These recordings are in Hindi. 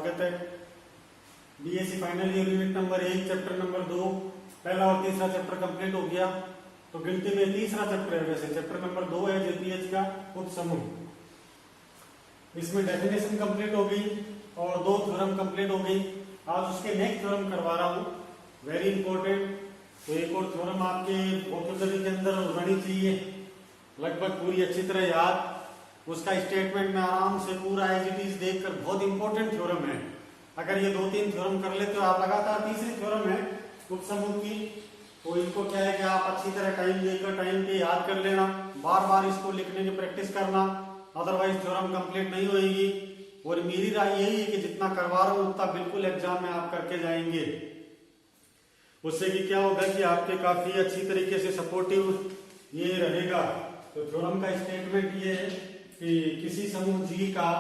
स्वागत है। BSc final year unit number 1 chapter number 2 पहला और तीसरा चैप्टर कंप्लीट हो गया। तो गिनती में तीसरा चैप्टर है, वैसे चैप्टर नंबर 2 है जेपीएच का उपसमूह। इसमें डेफिनेशन कंप्लीट हो गई और 2 थ्योरम कंप्लीट हो गई। आज उसके नेक्स्ट थ्योरम करवा रहा हूँ, वेरी इंपॉर्टेंट। तो एक और थ्योरम आपके वोकैबुलरी के अंदर होनी चाहिए, लगभग पूरी अच्छी तरह याद। उसका स्टेटमेंट में आराम से पूरा एज इट इज देखकर, बहुत इंपॉर्टेंट थ्योरम है। अगर ये 2-3 थ्योरम कर लेते हो आप, लगातार तीसरी थ्योरम है उपसमूह की, तो इनको क्या है कि आप अच्छी तरह टाइम देकर टाइम पे याद कर लेना, बार बार इसको लिखने की प्रैक्टिस करना, अदरवाइज थ्योरम कंप्लीट नहीं होगी। और मेरी राय यही है कि जितना करवा रहा हूं उतना बिल्कुल एग्जाम में आप करके जाएंगे। उससे कि क्या होगा कि आपके काफी अच्छी तरीके से सपोर्टिव ये रहेगा। तो थ्योरम का स्टेटमेंट ये है कि किसी समूह जी का,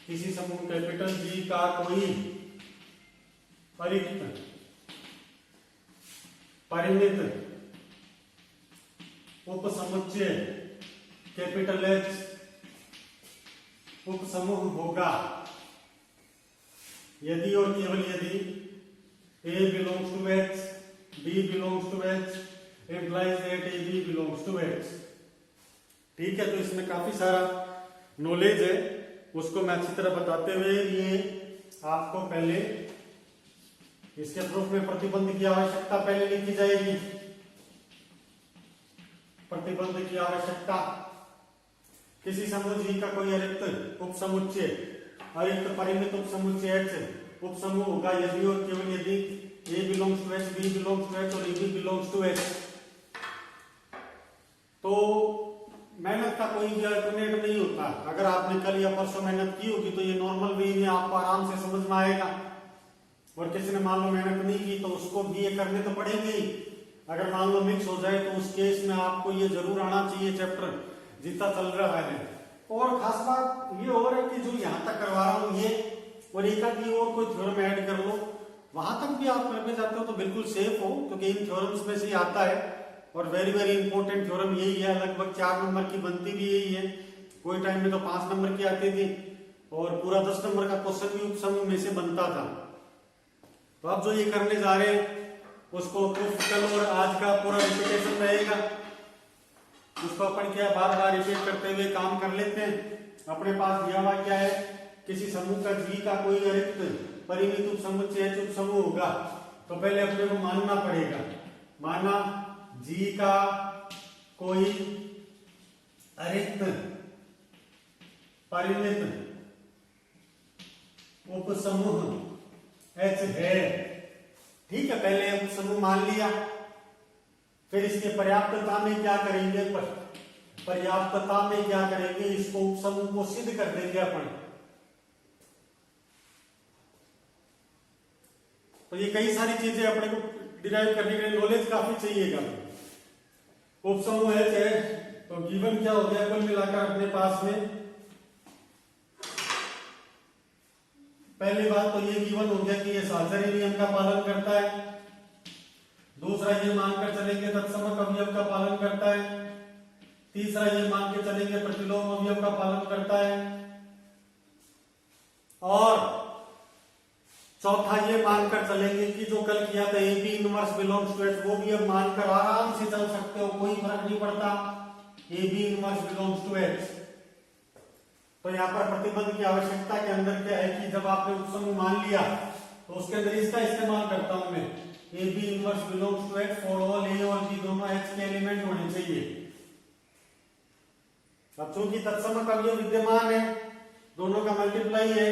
किसी समूह कैपिटल जी का कोई परिमित उपसमुच्चय कैपिटल एच उपसमूह होगा यदि और केवल यदि A belongs to H, B belongs to H, implies that AB belongs to H। ठीक है, तो इसमें काफी सारा नॉलेज है, उसको मैं अच्छी तरह बताते हुए ये आपको पहले इसके प्रूफ में प्रतिबंध की आवश्यकता पहले लिखी जाएगी। प्रतिबंध की आवश्यकता, किसी समूह जी का कोई अरिक्त उपसमुच्चय, अरिक्त परिमित उपसमुच्चय H उपसमूह होगा यदि और केवल यदि A belongs to H, B belongs to H और AB belongs to H। तो मेहनत का कोई भी अल्टरनेट नहीं होता। अगर आपने कल या परसों मेहनत की होगी तो ये नॉर्मल वे में आपको आराम से समझ में आएगा, और किसी ने मान लो मेहनत नहीं की तो उसको भी ये करने तो पड़ेंगे ही। अगर मान लो मिक्स हो जाए तो उस केस में आपको ये जरूर आना चाहिए चैप्टर जितना चल रहा है। और खास बात ये और है कि जो यहाँ तक करवा रहा हूँ ये, और एक आधी और कोई थ्योरम ऐड कर लो, वहां तक भी आप करने जाते हो तो बिल्कुल सेफ हो, क्योंकि इन थ्योरम्स में से आता है। और वेरी वेरी इंपॉर्टेंट थ्योरम यही है, लगभग 4 नंबर की बनती भी यही है। कोई टाइम में तो 5 नंबर की आती थी और पूरा 10 नंबर का क्वेश्चन भी उपसमूह में से बनता था। तो अब जो ये करने जा रहे हैं उसको प्रूफ कल और आज का पूरा रिपीटेशन रहेगा, उसको अपन क्या बार बार रिपीट करते हुए काम कर लेते हैं। अपने पास दिया हुआ क्या है, किसी समूह का जी का कोई अरिक्त परिमित उपसमुच्चय H उपसमूह होगा। तो पहले अपने को मानना पड़ेगा, माना जी का कोई अरिक्त परिमित उपसमूह H है। ठीक है, पहले उपसमूह मान लिया, फिर इसके पर्याप्तता में क्या करेंगे, पर्याप्तता में क्या करेंगे, इसको उपसमूह को सिद्ध कर देंगे अपन। तो ये कई सारी चीजें अपने को डिराइव करने के लिए नॉलेज काफी चाहिएगा। उपसमूह H है तो गिवन क्या हो गया कुल मिलाकर अपने पास में, पहली बात तो ये गिवन हो गया कि ये साल्ज़री नियम का पालन करता है। दूसरा ये मानकर चलेंगे तत्समक अवयव का पालन करता है। तीसरा ये मान के चलेंगे प्रतिलोम अवयव का पालन करता है। और चौथा ये मानकर चलेंगे कि जो कल किया था AB inverse belongs to H, वो भी अब मानकर आराम से चल सकते हो, कोई फर्क नहीं पड़ता, AB inverse belongs to H। तो यहाँ पर प्रतिबंध की आवश्यकता के अंदर क्या है कि जब आपने उपसमूह मान लिया तो उसके अंदर इसका इस्तेमाल करता हूं मैं, AB inverse belongs to H for all A और B दोनों H के एलिमेंट होने चाहिए। अब चूंकि तत्समक अवयव विद्यमान है, दोनों का मल्टीप्लाई है,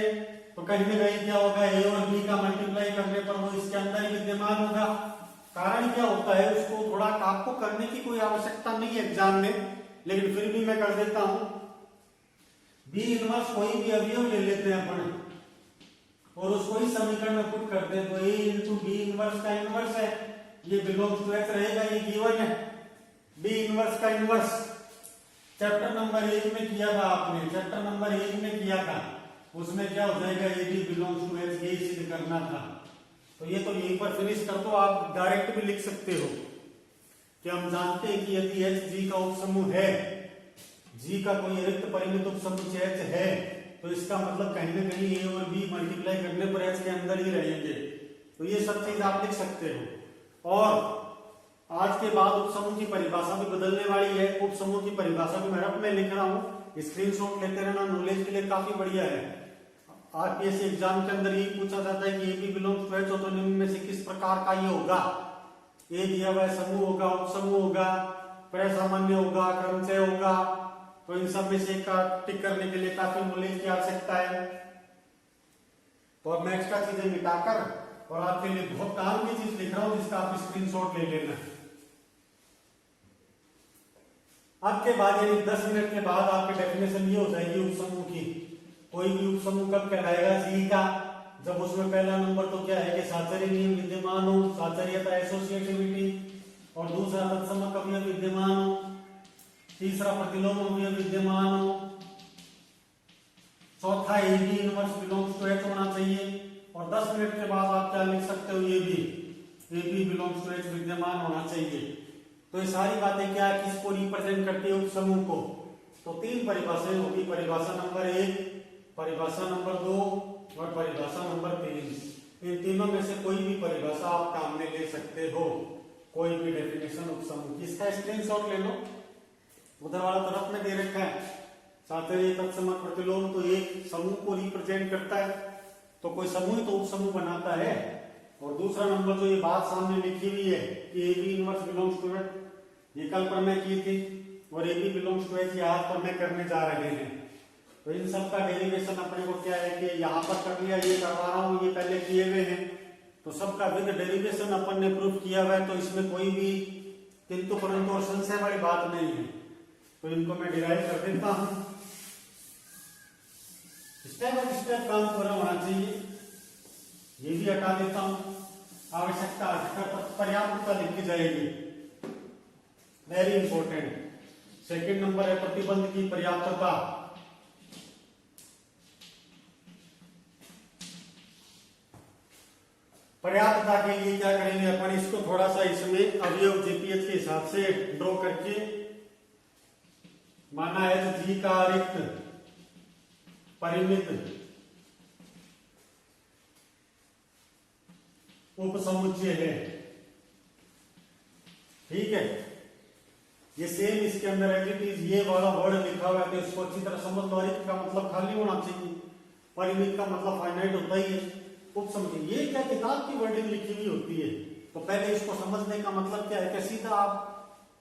तो कहीं ना कहीं क्या होगा, A और B का मल्टीप्लाई करने पर वो इसके अंदर ही विद्यमान होगा। कारण क्या होता है, उसको थोड़ा आपको करने की कोई आवश्यकता नहीं है एग्जाम में, लेकिन फिर भी मैं कर देता हूं। B इनवर्स कोई भी अवयव ले लेते हैं अपन और उसको ही समीकरण में पुट करते हैं, तो A इंटू B इनवर्स का इनवर्स है, ये बिलोंग्स टू H रहेगा, ये गिवन है। B इनवर्स का इनवर्स चैप्टर नंबर 1 में किया था आपने, चैप्टर नंबर 1 में किया था, उसमें क्या हो जाएगा, AB बिलोंग्स टू H, ये सिद्ध करना था। तो ये तो यहीं पर फिनिश कर दो, आप डायरेक्ट भी लिख सकते हो कि हम जानते हैं कि यदि H G का उपसमूह है, G का कोई अरिक्त परिमित उपसमुच्चय H है, तो इसका मतलब कहीं ना कहीं ए और बी मल्टीप्लाई करने पर एच के अंदर ही रहेंगे। तो ये सब चीज आप लिख सकते हो। और आज के बाद उपसमूह की परिभाषा भी बदलने वाली है। उपसमूह की परिभाषा भी मैं रफ में लिख रहा हूँ, स्क्रीनशॉट लेते रहना, नॉलेज के लिए काफी बढ़िया है। आरपीएससी एग्जाम के अंदर ये पूछा जाता है कि A B belongs to H हो तो निम्न में से किस प्रकार का ये होगा। ए दिया हुआ समूह होगा, उपसमूह होगा, प्रसामान्य होगा, क्रमचय होगा। तो इन सब में से एक का टिक करने के लिए काफी नॉलेज की आवश्यकता है। तो अब मैं एक्स्ट्रा चीजें मिटाकर और आपके लिए बहुत काम की चीज लिख रहा हूं जिसका आप स्क्रीनशॉट ले लेना। अब के बाद यानी 10 मिनट के बाद आपकी डेफिनेशन ये हो जाएगी उपसमूह की। कोई भी उपसमूह कब कहलाएगा, जी का, जब उसमें पहला नंबर तो क्या है कि साचर्य नियम विद्यमान हो, साचर्यता एसोसिएटिविटी, और दूसरा तत्समक अवयव विद्यमान हो, तीसरा प्रतिलोम अवयव विद्यमान हो, चौथा A B inverse belongs to H होना चाहिए। और 10 मिनट के बाद आप क्या लिख सकते हो, A B belongs to H विद्यमान होना चाहिए। तो ये सारी बातें क्या है, किसको रिप्रेजेंट करती है, उपसमूह को। तो 3 परिभाषाएं होगी, परिभाषा नंबर 1, परिभाषा नंबर 2 और परिभाषा नंबर 3। इन तीनों में से कोई भी परिभाषा आप काम में ले सकते हो, कोई भी डेफिनेशन उपसमूह की। इसका स्क्रीनशॉट ले लो, उधर वाला तरफ में दे रखा है। साचर्य तत्समक प्रतिलोम तो एक समूह को रिप्रेजेंट करता है, तो कोई समूह तो उपसमूह बनाता है। और दूसरा नंबर जो ये बात सामने लिखी हुई है कि A B inverse belongs to H, ये कल पर मैं की थी, और A B belongs to H ये आज पर मैं करने जा रहे हैं। तो इन सब का डेरिवेशन अपने को क्या है कि यहाँ पर कर लिया, ये करवा रहा हूँ, ये पहले किए हुए हैं, तो सबका विद डेरिवेशन अपन ने प्रूफ किया हुआ है। तो इसमें कोई भी किंतु परंतु और संशय वाली बात नहीं है। तो इनको मैं डिराइव कर देता हूं। स्टेप बाय स्टेप काम पूरा होना चाहिए। ये भी हटा देता हूं, आवश्यकता पर्याप्तता लिखी जाएगी, वेरी इंपॉर्टेंट। सेकंड नंबर है प्रतिबंध की पर्याप्तता। पर्याप्तता के लिए क्या करेंगे अपन, इसको थोड़ा सा इसमें अवयव जेपीएच के हिसाब से ड्रॉ करके, माना है जी का रिक्त परिमित उपसमुच्चय है, ठीक है। ये सेम इसके अंदर एज इट इज ये वाला वर्ड लिखा हुआ है, तो इसको अच्छी तरह समझ लो। रिक्त का मतलब खाली होना चाहिए, परिमित का मतलब फाइनाइट होता ही है, उपसमुच्चय ये क्या किताब की वर्डिंग लिखी हुई होती है। तो पहले इसको समझने का मतलब क्या है कि सीधा आप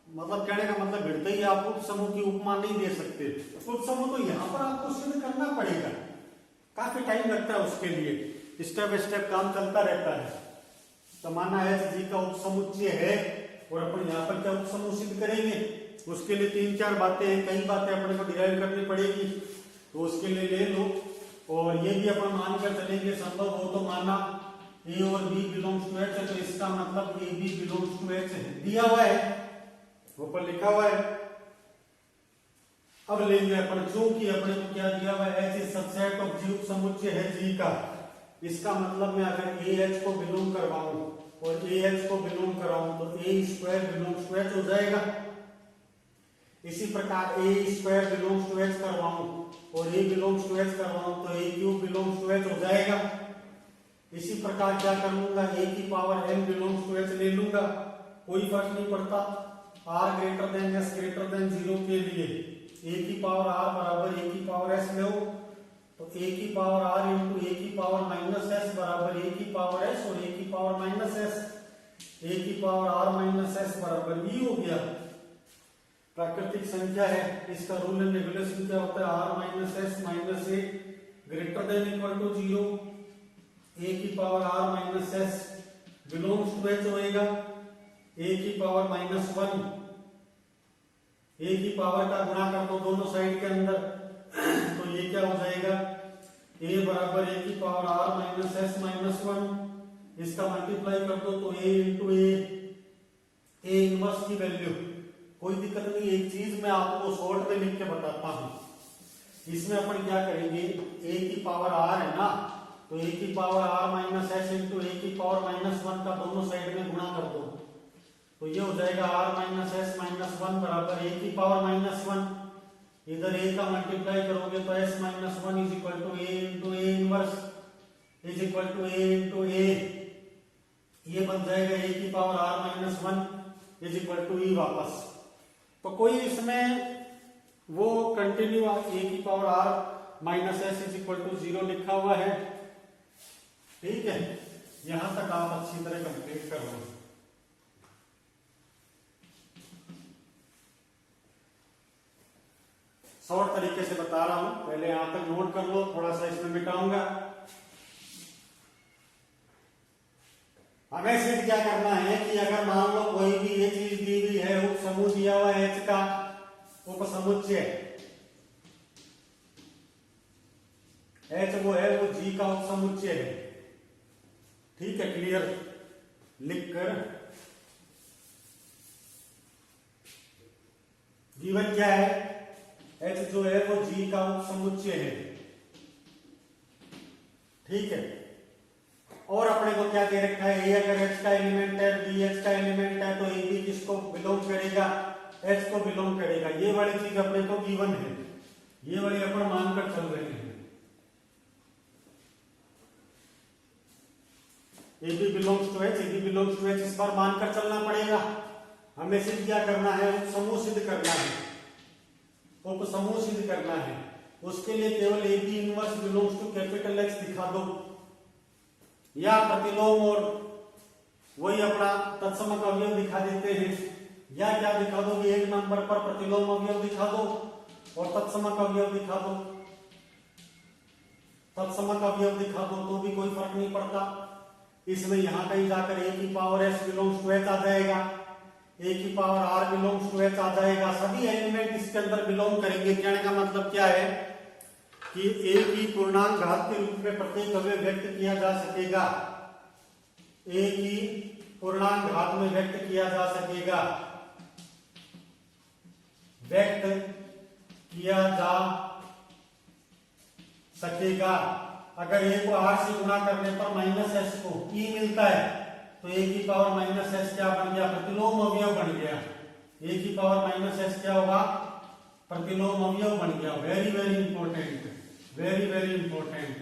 मतलब कहने का मतलब भिड़ते ही आप उपसमूह की उपमा नहीं दे सकते। उपसमूह तो यहाँ पर आपको सिद्ध करना पड़ेगा, काफी टाइम लगता है उसके लिए, स्टेप बाय स्टेप काम चलता रहता है। तो माना है जी का उपसमुच्चय है, और अपन यहाँ पर क्या उपसमूह सिद्ध करेंगे, उसके लिए 3-4 बातें हैं, कई बातें अपने को डिराइव करनी पड़ेगी। तो उसके लिए ले लो, और ये भी अपन मानकर चलेंगे, संभव हो तो माना ए और बी बिलोंग्स टू एच है, तो इसका मतलब A B belongs to H दिया हुआ है, ऊपर लिखा हुआ है। अब लेंगे अपन, चूंकि अपने को क्या दिया हुआ है, एच इज सबसेट ऑफ जी, उपसमुच्चय है जी का। इसका मतलब मैं अगर ए एच को बिलोंग करवाऊं और ए एच को बिलोंग कराऊं तो A square belongs to H हो जाएगा। इसी प्रकार A square belongs to H करवाऊं और ए बिलोंग्स टू एच करवाऊं तो A cube belongs to H हो जाएगा। इसी प्रकार क्या कर लूंगा, ए की power N belongs to H ले लूंगा, कोई फर्क नहीं पड़ता। R greater than S greater than 0 के लिए ए की पावर आर बराबर ए की पावर एस लो, तो ए की पावर आर इंटू ए की पावर माइनस एस बराबर ए की पावर एस और ए की पावर माइनस एस, ए की पावर आर माइनस एस बराबर ई हो गया। प्राकृतिक संख्या है, इसका रूल एंड रेगुलेशन क्या होता है, R minus S minus A greater than equal to 0, A की power are minus S belongs to H होएगा, ए की पावर -1, ए की पावर का गुणा कर दो दोनों साइड के अंदर, तो ये क्या हो जाएगा, ए बराबर ए की power are minus S minus 1, इसका मल्टीप्लाई कर दो तो ए इंटू ए इनवर्स की वैल्यू। कोई दिक्कत नहीं, एक चीज मैं आपको शॉर्ट में लिख के बताता हूं। इसमें अपन क्या करेंगे, ए की पावर आर है ना, तो ए की power are minus s into a की पावर -1 का दोनों साइड में गुणा कर दो, तो ये हो जाएगा आर माइनस एस माइनस 1 बराबर ए की पावर -1। इधर a का मल्टीप्लाई करोगे तो s minus one is equal to a into A inverse is equal to a into a, ये बन जाएगा a की power r minus one is equal to e वापस। तो कोई इसमें वो कंटिन्यू a की power r minus s is equal to 0 लिखा हुआ है, ठीक है। यहां तक आप अच्छी तरह कंप्लीट कर लो। शॉर्ट तरीके से बता रहा हूं, पहले यहां तक नोट कर लो, थोड़ा सा इसमें मिटाऊंगा। हमें सिर्फ क्या करना है कि अगर मान लो कोई भी ये चीज दी हुई है, उप समूह दिया हुआ है H का उप समुच्चय, H वो है वो G का उप समुच्चय है, ठीक है। क्लियर लिखकर जीवन क्या है, H जो है वो G का उप समुच्चय है, ठीक है। और अपने को क्या दे रखा है, A अगर H का एलिमेंट है, B H का एलिमेंट है, तो AB किसको बिलोंग करेगा, H को बिलोंग करेगा। ये वाली चीज अपने को गिवन है, ये वाली अपन मानकर चल रहे हैं। AB belongs to H, AB belongs to H, इस बार मानकर चलना पड़ेगा। हमें सिद्ध क्या करना है, उपसमूह सिद्ध करना है, उपसमूह सिद्ध करना है। उसके लिए केवल AB inverse belongs to capital X दिखा दो, या प्रतिलोम और वही अपना तत्समक अवयव दिखा देते हैं, या क्या दिखा दो कि एक नंबर पर प्रतिलोम अवयव दिखा दो और तत्समक अवयव दिखा दो, तत्समक अवयव दिखा दो तो भी कोई फर्क नहीं पड़ता। इसमें यहां कहीं जाकर a की power s belongs to h आ जाएगा, a की power r belongs to h आ जाएगा, सभी एलिमेंट इसके अंदर बिलोंग करेंगे। कहने का मतलब क्या है कि a की पूर्णांक घात के रूप में प्रत्येक अवयव व्यक्त किया जा सकेगा, a की पूर्णांक घात में व्यक्त किया जा सकेगा, व्यक्त किया जा सकेगा। अगर a को r से गुणा करने पर माइनस s को e मिलता है तो a की पावर माइनस s क्या बन गया, प्रतिलोम अवयव बन गया। a की पावर माइनस s क्या होगा, प्रतिलोम अवयव बन गया। Very very important, very very important.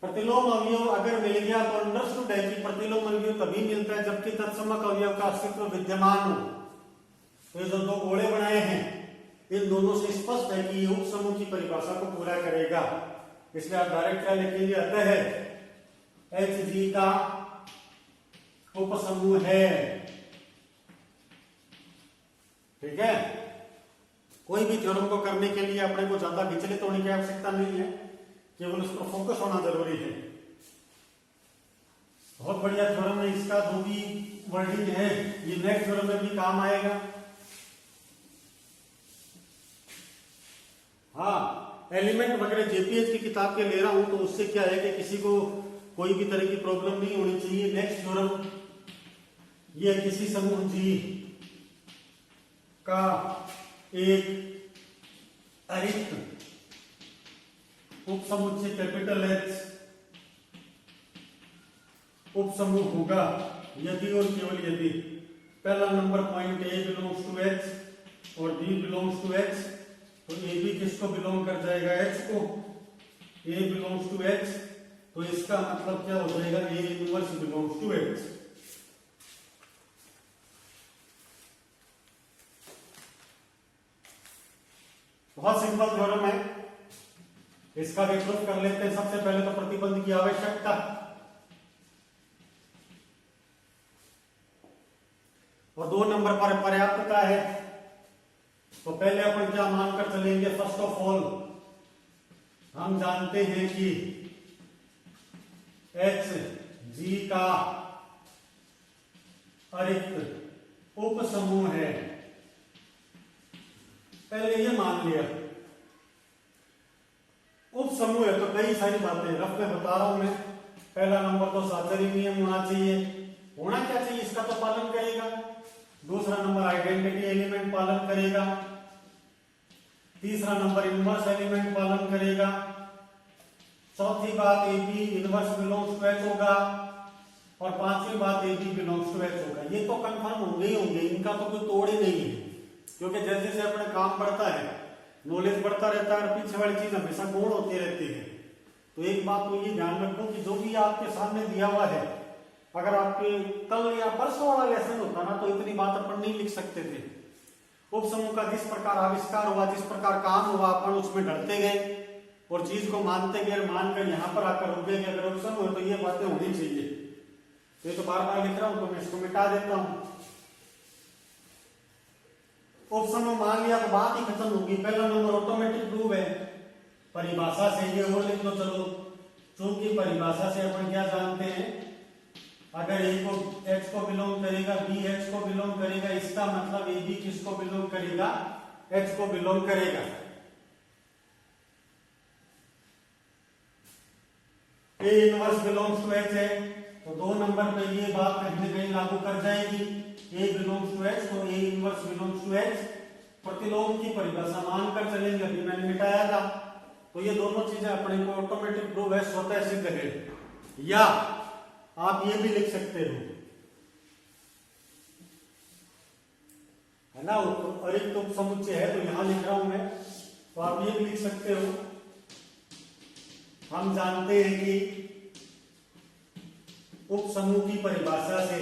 प्रतिलोम अवयव अगर मिल गया तो अंडरस्टूड है कि प्रतिलोम अवयव तभी मिलता है जबकि तत्समक अवयव का अस्तित्व विद्यमान हो। तो ये जो दो गोले बनाए हैं इन दोनों से स्पष्ट है कि ये उपसमूह की परिभाषा को पूरा करेगा। इसलिए आप डायरेक्ट क्या लिखेंगे, अतः Hg का उपसमूह है, ठीक है। कोई भी थ्योरम को करने के लिए अपने को ज्यादा विचलित होने की आवश्यकता नहीं है, केवल उस पर फोकस होना जरूरी है। बहुत बढ़िया थ्योरम है इसका, जो भी वर्डिंग है ये नेक्स्ट थ्योरम में भी काम आएगा। हाँ, एलिमेंट वगैरह जेपीएच की किताब के ले रहा हूं तो उससे क्या है कि किसी को कोई भी तरह की प्रॉब्लम नहीं होनी चाहिए। नेक्स्ट थ्योरम ये किसी समूह जी का एक अरिक्त उपसमुच्चय कैपिटल H उपसमूह होगा यदि और केवल यदि पहला number point A belongs to H और B बिलोंग्स टू H, तो ए बी किसको बिलोंग कर जाएगा, H को। A बिलोंग्स टू H, तो इसका मतलब क्या हो जाएगा, A inverse belongs to H। बहुत सिंपल थ्योरम है, इसका भी प्रूफ कर लेते हैं। सबसे पहले तो प्रतिबंध की आवश्यकता, और 2 नंबर पर पर्याप्तता है। तो पहले अपन क्या मानकर चलेंगे, फर्स्ट ऑफ ऑल हम जानते हैं कि Hg का अरिक्त उपसमूह है, पहले ये मान लिया। उपसमूह है तो कई सारी बातें रफ में बता रहा हूं मैं। पहला नंबर तो साचरी नियम होना चाहिए, होना क्या चाहिए, इसका तो पालन करेगा। दूसरा नंबर आइडेंटिटी एलिमेंट पालन करेगा। तीसरा नंबर इनवर्स एलिमेंट पालन करेगा। चौथी बात A B inverse belongs to H होगा। और पांचवी बात A B belongs to H होगा। ये तो कंफर्म होंगे ही होंगे, इनका तो कोई तोड़ ही नहीं है, क्योंकि जैसे जैसे अपना काम बढ़ता है, नॉलेज बढ़ता रहता है और पीछे वाली चीज हमेशा गौण होती रहती है। तो एक बात तो ये ध्यान रखो कि जो भी आपके सामने दिया हुआ है, अगर आपके कल या परसों वाला लेसन होता ना तो इतनी बात अपन नहीं लिख सकते थे। उपसमूह का जिस प्रकार आविष्कार हुआ, जिस प्रकार काम हुआ, अपन उसमें डरते गए और चीज को मानते गए, मानकर यहाँ पर आकर रुके गए। अगर उपसमूह है तो ये बातें होनी चाहिए। ये तो बार बार लिख रहा हूं तो मैं इसको मिटा देता हूं। उपसमूह मान लिया तो बात ही खत्म होगी। पहला नंबर ऑटोमेटिक प्रूव है परिभाषा से, ये और लिख लो चलो। चूंकि परिभाषा से अपन क्या जानते हैं, अगर ए को एच को बिलोंग करेगा, बी एच को बिलोंग करेगा, इसका मतलब ए बी किसको बिलोंग करेगा, एच को बिलोंग करेगा। A inverse belongs to H है तो 2 नंबर पे ये बात कहीं ना कहीं लागू कर जाएगी। ए बिलोंग्स टू एच तो A inverse belongs to H. प्रतिलोम की परिभाषा मानकर चलेंगे, अभी मैंने मिटाया था। तो ये दोनों चीजें अपने को ऑटोमेटिक प्रूव है, स्वतः सिद्ध है। या आप ये भी लिख सकते हो, है ना, अरिक्त उपसमुच्चय है तो यहां लिख रहा हूं मैं, तो आप ये भी लिख सकते हो। हम जानते हैं कि उपसमूह की परिभाषा से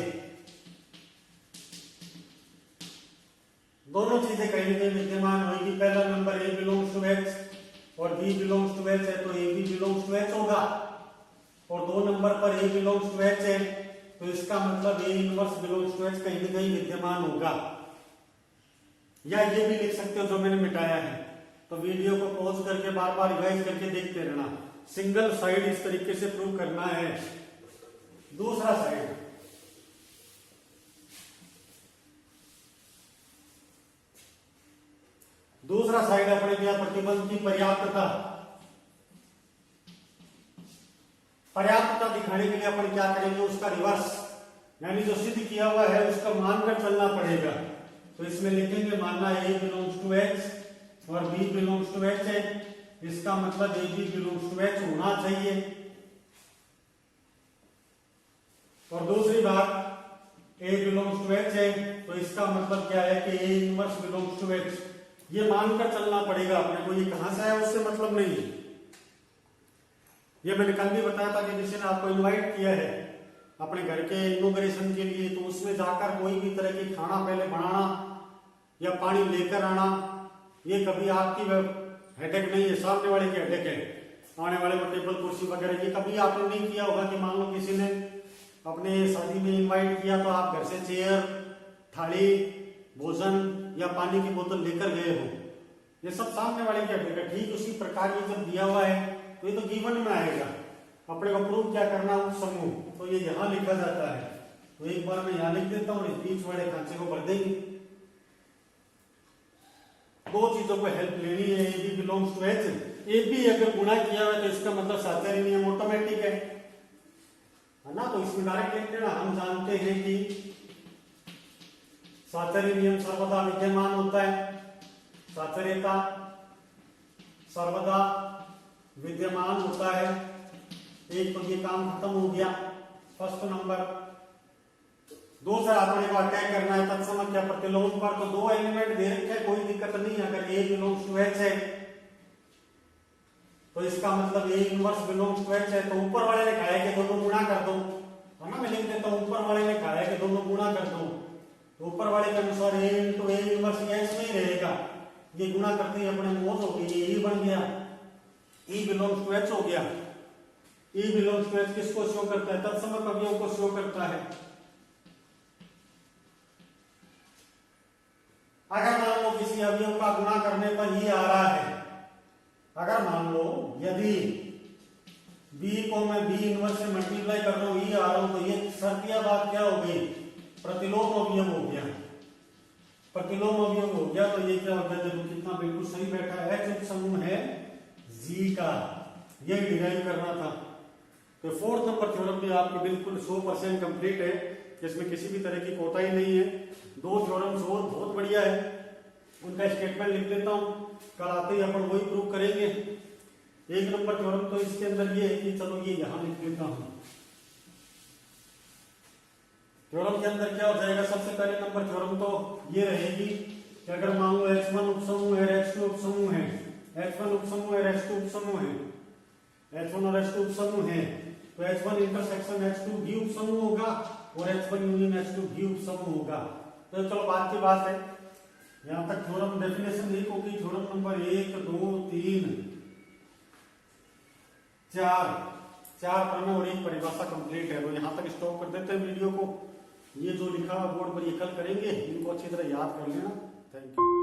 दोनों चीजें कहीं ना कहीं विद्यमान होगी। पहला number A belongs to H और बी बिलोंग्स टू एच है तो A B belongs to H होगा। और 2 नंबर पर ए बिलोंग्स टू एच है तो इसका मतलब A inverse belongs to H कहीं ना कहीं विद्यमान होगा। या ये भी लिख सकते हो जो मैंने मिटाया है। तो वीडियो को पॉज करके बार बार रिवाइज करके देखते रहना। सिंगल साइड इस तरीके से प्रूव करना है। दूसरा साइड, दूसरा साइड अपने क्या, प्रतिबंध की पर्याप्तता। पर्याप्तता दिखाने के लिए अपन क्या करेंगे, उसका रिवर्स, यानी जो सिद्ध किया हुआ है उसका मानकर चलना पड़ेगा। तो इसमें लिखेंगे मानना ए बिलोंग्स टू एच और बी बिलोंग्स टू एच है, इसका मतलब A B belongs to H होना चाहिए। और दूसरी बात ए बिलोंग्स टू एच है तो इसका मतलब क्या है कि A inverse belongs to H. ये मानकर चलना पड़ेगा अपने को, ये कहां से आया उससे मतलब नहीं है। ये मैंने कल भी बताया था कि किसी ने आपको इनवाइट किया है अपने घर के इनॉग्रेशन के लिए, तो उसमें जाकर कोई भी तरह की खाना पहले बनाना या पानी लेकर आना, ये कभी आपकी हेडेक नहीं है, सामने वाले की हेडेक है। आने वाले को टेबल कुर्सी वगैरह ये कभी आपने नहीं किया होगा कि मान लो किसी ने अपने शादी में इनवाइट किया तो आप घर से चेयर, थाली, भोजन या पानी की बोतल लेकर गए हो, ये सब सामने वाले की हेडेक है। ठीक उसी प्रकार ये जब दिया हुआ है तो ये तो गिवन में आएगा। अपने को प्रूव क्या करना उपसमूह, तो ये यहां लिखा जाता है। तो एक बार मैं यहां लिख देता हूं, इस बीच वाले खांचे को भर देंगे। 2 चीजों को हेल्प लेनी है, A B belongs to H. A B अगर गुणा किया हुआ है तो इसका मतलब साचारी नियम ऑटोमेटिक है ना, तो इसमें डायरेक्ट लिख देना। हम जानते हैं कि साचारी नियम सर्वदा विद्यमान होता है, साचर्यता सर्वदा विद्यमान होता है। एक तो ये काम खत्म हो गया, फर्स्ट नंबर। दूसरा अपने को अटैक करना है तत्सम क्या प्रतिलोम पर, तो 2 एलिमेंट दे रखे हैं, कोई दिक्कत नहीं। अगर ए बिलोंग्स टू एच है तो इसका मतलब A inverse belongs to H है, तो ऊपर वाले ने कहा है कि दोनों गुणा कर दो, है ना। मैं लिख देता हूं ऊपर वाले ने कहा है कि दोनों गुणा कर दो, तो ऊपर वाले के अनुसार ए इंटू ए इनवर्स एच नहीं रहेगा, ये गुणा करते ही अपने मोज हो गई, ये बन गया, ई बिलोंग्स टू एच हो गया। ई बिलोंग्स टू एच किसको शो करता है, तत्समक अवयव को शो करता है। अगर मान लो किसी अवयव का गुणा करने पर ही आ रहा है, अगर मान लो यदि b को मैं b इनवर्स से मल्टीप्लाई कर रहा हूं, ही आ रहा हूं, तो ये शर्तिया बात क्या हो गई, प्रतिलोम अवयव हो गया। प्रतिलोम अवयव हो गया तो ये क्या हो गया, जब कितना बिल्कुल सही बैठा है, H उपसमूह है G का, ये डिराइव करना था। तो 4th नंबर थ्योरम भी आपकी बिल्कुल 100% कंप्लीट है, जिसमें किसी भी तरह की कोताही नहीं है। 2 थ्योरम्स और बहुत बढ़िया है, उनका स्टेटमेंट लिख देता हूं, कल आते ही अपन वही प्रूव करेंगे। 1 नंबर थ्योरम तो इसके अंदर ये है कि चलो ये यहां लिख देता हूं, थ्योरम के अंदर क्या हो जाएगा, सबसे पहले नंबर थ्योरम तो ये रहेगी कि अगर मान लो H1 उपसमूह है, H2 उपसमूह है, H1 उपसमूह है, H2 उपसमूह है, H1 और H2 उपसमूह है, तो H1 इंटरसेक्शन H2 भी उपसमूह होगा और H1 यूनियन H2 भी उपसमूह होगा। तो चलो बात की बात है, यहां तक थ्योरम डेफिनेशन एक होगी, थ्योरम नंबर 1 2 3 4 प्रमेय और एक परिभाषा कंप्लीट है। तो यहां तक स्टॉप कर देते हैं वीडियो को। ये जो लिखा बोर्ड पर ये कल करेंगे, इनको अच्छी तरह याद कर लेना। Thank you.